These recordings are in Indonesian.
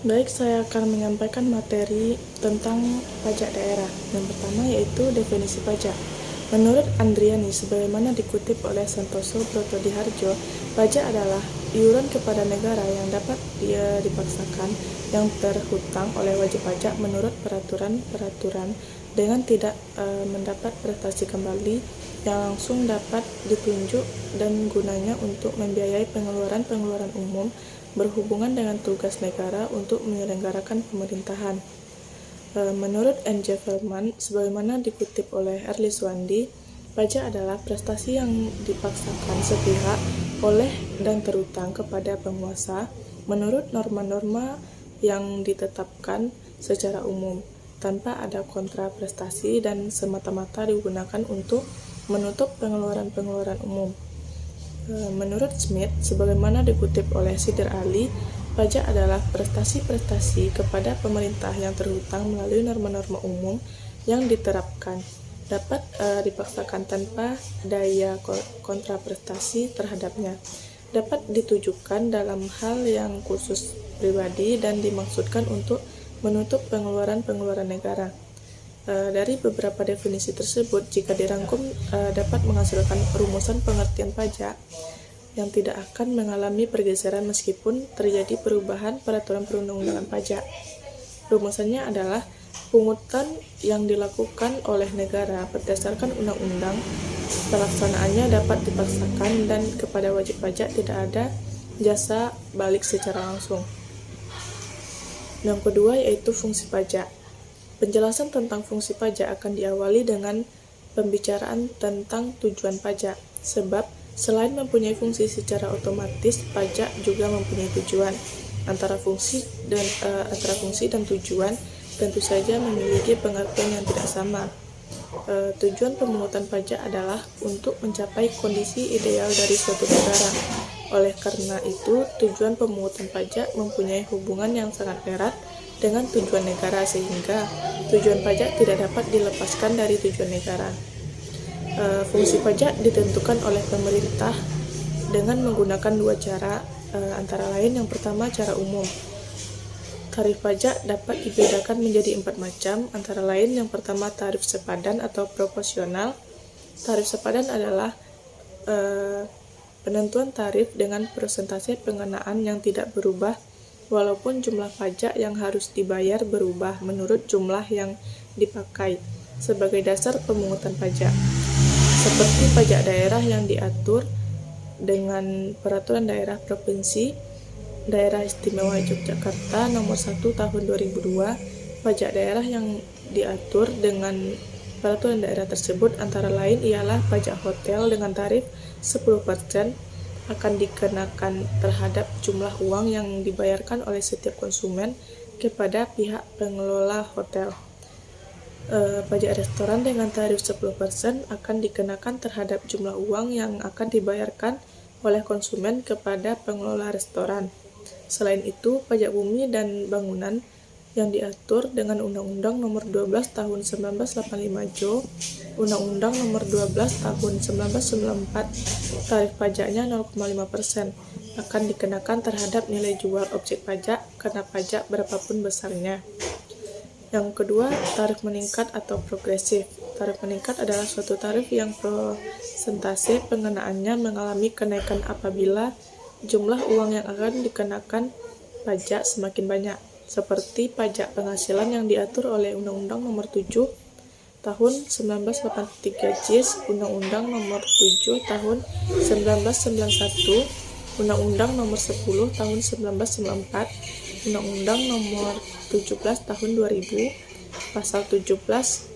Baik, saya akan menyampaikan materi tentang pajak daerah. Yang pertama yaitu definisi pajak. Menurut Andriani, sebagaimana dikutip oleh Santoso Brotodiharjo, pajak adalah iuran kepada negara yang dapat dipaksakan yang terhutang oleh wajib pajak menurut peraturan-peraturan dengan tidak mendapat prestasi kembali yang langsung dapat ditunjuk dan gunanya untuk membiayai pengeluaran-pengeluaran umum berhubungan dengan tugas negara untuk menyelenggarakan pemerintahan. Menurut N.J. Feldman, sebagaimana dikutip oleh Erli Suwandi, pajak adalah prestasi yang dipaksakan sepihak oleh dan terhutang kepada penguasa menurut norma-norma yang ditetapkan secara umum, tanpa ada kontra prestasi dan semata-mata digunakan untuk menutup pengeluaran-pengeluaran umum. Menurut Smith, sebagaimana dikutip oleh Sidir Ali, pajak adalah prestasi-prestasi kepada pemerintah yang terhutang melalui norma-norma umum yang diterapkan, dapat dipaksakan tanpa daya kontraprestasi terhadapnya, dapat ditujukan dalam hal yang khusus pribadi dan dimaksudkan untuk menutup pengeluaran-pengeluaran negara. Dari beberapa definisi tersebut, jika dirangkum dapat menghasilkan rumusan pengertian pajak yang tidak akan mengalami pergeseran meskipun terjadi perubahan peraturan perundang-undangan pajak. Rumusannya adalah pungutan yang dilakukan oleh negara berdasarkan undang-undang, pelaksanaannya dapat dipaksakan dan kepada wajib pajak tidak ada jasa balik secara langsung. Yang kedua yaitu fungsi pajak. Penjelasan tentang fungsi pajak akan diawali dengan pembicaraan tentang tujuan pajak, sebab selain mempunyai fungsi secara otomatis, pajak juga mempunyai tujuan. Antara fungsi dan tujuan tentu saja memiliki pengertian yang tidak sama. Tujuan pemungutan pajak adalah untuk mencapai kondisi ideal dari suatu negara. Oleh karena itu, tujuan pemungutan pajak mempunyai hubungan yang sangat erat dengan tujuan negara, sehingga tujuan pajak tidak dapat dilepaskan dari tujuan negara. Fungsi pajak ditentukan oleh pemerintah dengan menggunakan dua cara, antara lain yang pertama cara umum. Tarif pajak dapat dibedakan menjadi 4 macam, antara lain yang pertama tarif sepadan atau proporsional. Tarif sepadan adalah penentuan tarif dengan persentase pengenaan yang tidak berubah walaupun jumlah pajak yang harus dibayar berubah menurut jumlah yang dipakai sebagai dasar pemungutan pajak, seperti pajak daerah yang diatur dengan Peraturan Daerah Provinsi Daerah Istimewa Yogyakarta Nomor 1 Tahun 2002. Pajak daerah yang diatur dengan peraturan daerah tersebut antara lain ialah pajak hotel dengan tarif 10% akan dikenakan terhadap jumlah uang yang dibayarkan oleh setiap konsumen kepada pihak pengelola hotel. Pajak restoran dengan tarif 10% akan dikenakan terhadap jumlah uang yang akan dibayarkan oleh konsumen kepada pengelola restoran. Selain itu, pajak bumi dan bangunan yang diatur dengan Undang-Undang Nomor 12 Tahun 1985 JO, Undang-Undang Nomor 12 Tahun 1994, tarif pajaknya 0,5% akan dikenakan terhadap nilai jual objek pajak kena pajak berapapun besarnya. Yang kedua, tarif meningkat atau progresif. Tarif meningkat adalah suatu tarif yang persentase pengenaannya mengalami kenaikan apabila jumlah uang yang akan dikenakan pajak semakin banyak, seperti pajak penghasilan yang diatur oleh Undang-Undang Nomor 7 Tahun 1983 JIS, Undang-Undang Nomor 7 Tahun 1991, Undang-Undang Nomor 10 Tahun 1994, Undang-Undang Nomor 17 Tahun 2000, Pasal 17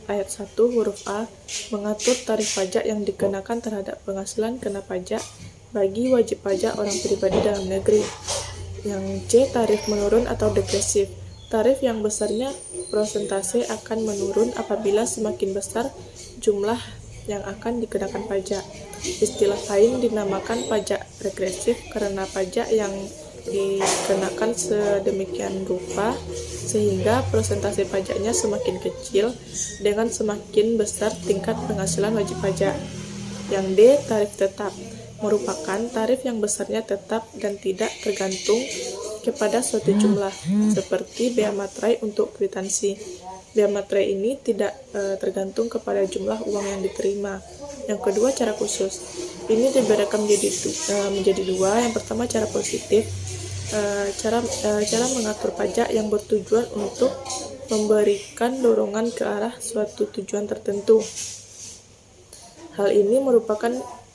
Ayat 1 huruf A mengatur tarif pajak yang dikenakan terhadap penghasilan kena pajak bagi wajib pajak orang pribadi dalam negeri. Yang C, tarif menurun atau degresif. Tarif yang besarnya persentase akan menurun apabila semakin besar jumlah yang akan dikenakan pajak. Istilah lain dinamakan pajak regresif karena pajak yang dikenakan sedemikian rupa sehingga persentase pajaknya semakin kecil dengan semakin besar tingkat penghasilan wajib pajak. Yang D, tarif tetap merupakan tarif yang besarnya tetap dan tidak tergantung kepada suatu jumlah, seperti bea materai untuk kwitansi. Bea materai ini tidak tergantung kepada jumlah uang yang diterima. Yang kedua, cara khusus. Ini dibedakan menjadi dua. Yang pertama, cara positif. Cara mengatur pajak yang bertujuan untuk memberikan dorongan ke arah suatu tujuan tertentu. Hal ini merupakan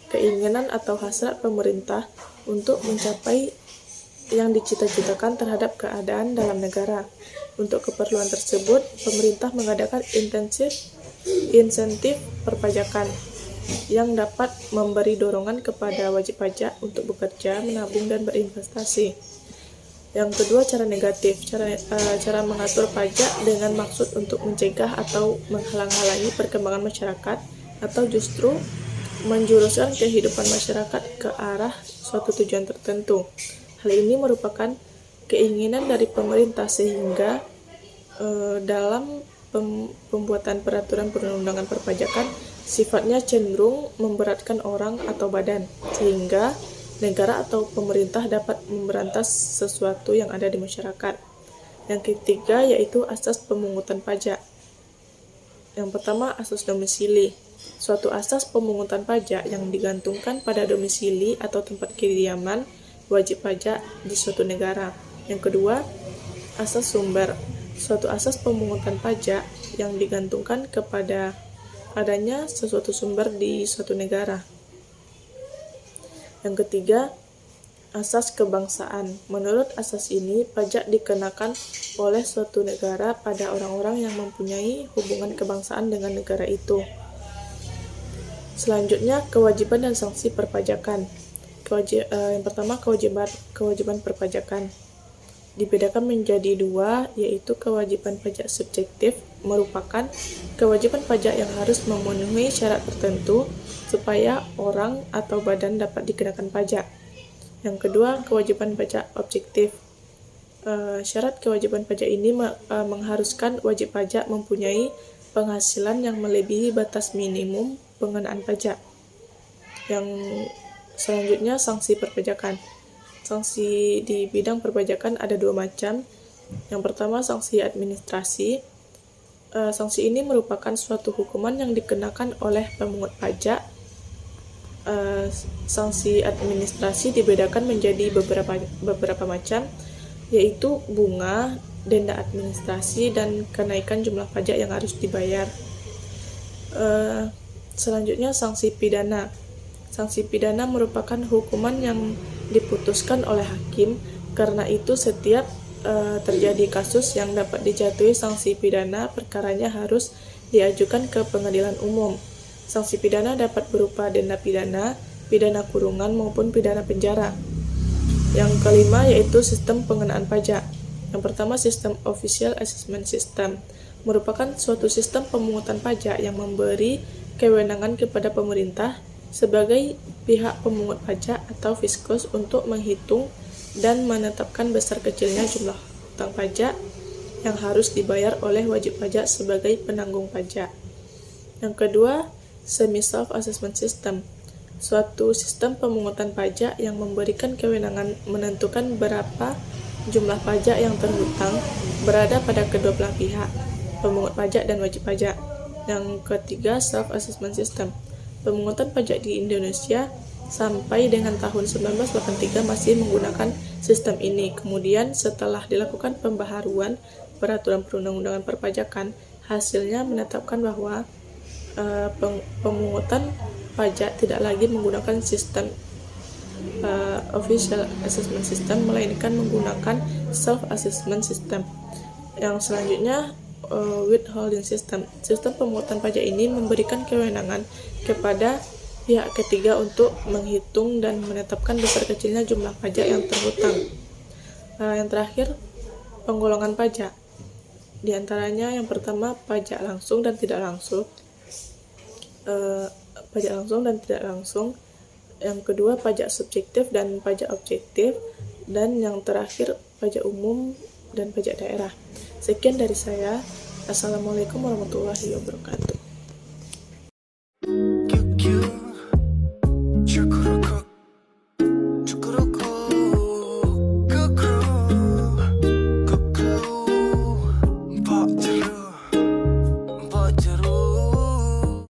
keinginan atau hasrat pemerintah untuk mencapai yang dicita-citakan terhadap keadaan dalam negara. Untuk keperluan tersebut, pemerintah mengadakan insentif perpajakan yang dapat memberi dorongan kepada wajib pajak untuk bekerja, menabung, dan berinvestasi. Yang kedua, cara negatif. Cara mengatur pajak dengan maksud untuk mencegah atau menghalang-halangi perkembangan masyarakat, atau justru menjuruskan kehidupan masyarakat ke arah suatu tujuan tertentu. Hal ini merupakan keinginan dari pemerintah sehingga dalam pembuatan peraturan perundang-undangan perpajakan sifatnya cenderung memberatkan orang atau badan, sehingga negara atau pemerintah dapat memberantas sesuatu yang ada di masyarakat. Yang ketiga yaitu asas pemungutan pajak. Yang pertama, asas domisili. Suatu asas pemungutan pajak yang digantungkan pada domisili atau tempat kediaman wajib pajak di suatu negara. Yang kedua, asas sumber. Suatu asas pemungutan pajak yang digantungkan kepada adanya sesuatu sumber di suatu negara. Yang ketiga, asas kebangsaan. Menurut asas ini, pajak dikenakan oleh suatu negara pada orang-orang yang mempunyai hubungan kebangsaan dengan negara itu. Selanjutnya, kewajiban dan sanksi perpajakan. Yang pertama, kewajiban perpajakan. Dibedakan menjadi dua, yaitu kewajiban pajak subjektif merupakan kewajiban pajak yang harus memenuhi syarat tertentu supaya orang atau badan dapat dikenakan pajak. Yang kedua, kewajiban pajak objektif. Syarat kewajiban pajak ini mengharuskan wajib pajak mempunyai penghasilan yang melebihi batas minimum pengenaan pajak. Yang selanjutnya, sanksi perpajakan. Sanksi di bidang perpajakan ada dua macam. Yang pertama, sanksi administrasi. Sanksi ini merupakan suatu hukuman yang dikenakan oleh pemungut pajak. Sanksi administrasi dibedakan menjadi beberapa macam, yaitu bunga, denda administrasi, dan kenaikan jumlah pajak yang harus dibayar. Selanjutnya, sanksi pidana. Sanksi pidana merupakan hukuman yang diputuskan oleh hakim. Karena itu, setiap terjadi kasus yang dapat dijatuhi sanksi pidana, perkaranya harus diajukan ke pengadilan umum. Sanksi pidana dapat berupa denda pidana, pidana kurungan, maupun pidana penjara. Yang kelima yaitu sistem pengenaan pajak. Yang pertama, sistem Official Assessment System merupakan suatu sistem pemungutan pajak yang memberi kewenangan kepada pemerintah sebagai pihak pemungut pajak atau fiskus untuk menghitung dan menetapkan besar kecilnya jumlah hutang pajak yang harus dibayar oleh wajib pajak sebagai penanggung pajak. Yang kedua, Semi-Self-Assessment System, suatu sistem pemungutan pajak yang memberikan kewenangan menentukan berapa jumlah pajak yang terhutang berada pada kedua belah pihak, pemungut pajak dan wajib pajak. Yang ketiga, Self-Assessment System. Pemungutan pajak di Indonesia sampai dengan tahun 1983 masih menggunakan sistem ini. Kemudian setelah dilakukan pembaharuan peraturan perundang-undangan perpajakan, hasilnya menetapkan bahwa pemungutan pajak tidak lagi menggunakan sistem Official Assessment System, melainkan menggunakan Self-Assessment System. Yang selanjutnya, Withholding System. Sistem pemungutan pajak ini memberikan kewenangan kepada pihak ketiga untuk menghitung dan menetapkan besar kecilnya jumlah pajak yang terhutang. Yang terakhir, penggolongan pajak. Di antaranya yang pertama, pajak langsung dan tidak langsung. Yang kedua, pajak subjektif dan pajak objektif. Dan yang terakhir, pajak umum dan pajak daerah. Sekian dari saya. Assalamualaikum warahmatullahi wabarakatuh.